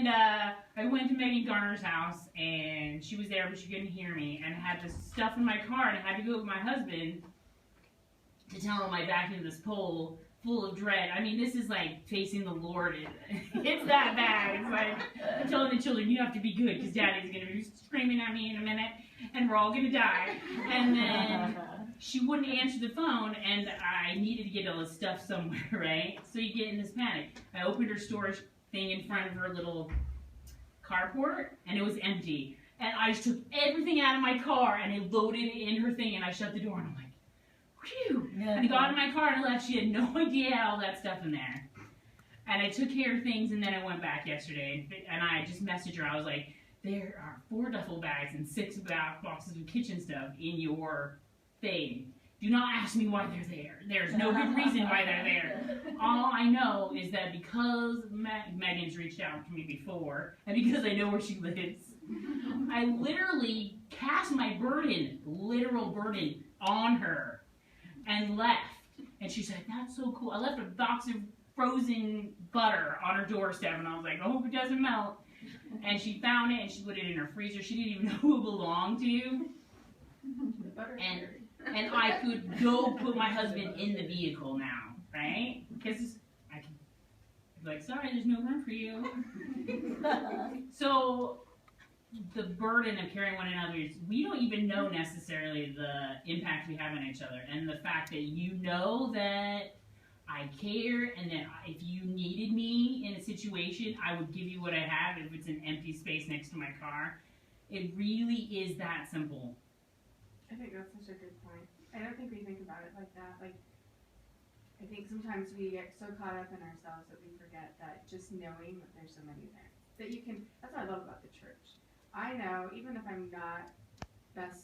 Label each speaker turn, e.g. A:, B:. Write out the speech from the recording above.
A: And I went to Megan Garner's house, and she was there, but she couldn't hear me. And I had this stuff in my car, and I had to go with my husband to tell him I backed into this pole full of dread. I mean, this is like facing the Lord. It's that bad. It's like I'm telling the children, you have to be good because Daddy's going to be screaming at me in a minute, and we're all going to die. And then she wouldn't answer the phone, and I needed to get all this stuff somewhere, right? So you get in this panic. I opened her storage thing in front of her little carport, and it was empty. And I just took everything out of my car, and I loaded it in her thing, and I shut the door, and I'm like, phew. And I got in my car and left. She had no idea I had all that stuff in there. And I took care of things, and then I went back yesterday, and I just messaged her. I was like, there are 4 duffel bags and 6 boxes of kitchen stuff in your thing. Do not ask me why they're there. There's no good reason why they're there. All I know is that because Megan's reached out to me before, and because I know where she lives, I literally cast my burden, literal burden, on her and left. And she's like, that's so cool. I left a box of frozen butter on her doorstep, and I was like, I hope it doesn't melt. And she found it, and she put it in her freezer. She didn't even know who it belonged to. And I could go put my husband in the vehicle now, right? Because I can be like, sorry, there's no room for you. So the burden of carrying one another is, we don't even know necessarily the impact we have on each other. And the fact that you know that I care, and that if you needed me in a situation, I would give you what I have if it's an empty space next to my car. It really is that simple.
B: I think that's such a good point. I don't think we think about it like that. Like, I think sometimes we get so caught up in ourselves that we forget that just knowing that there's somebody there. That you can, that's what I love about the church. I know, even if I'm not best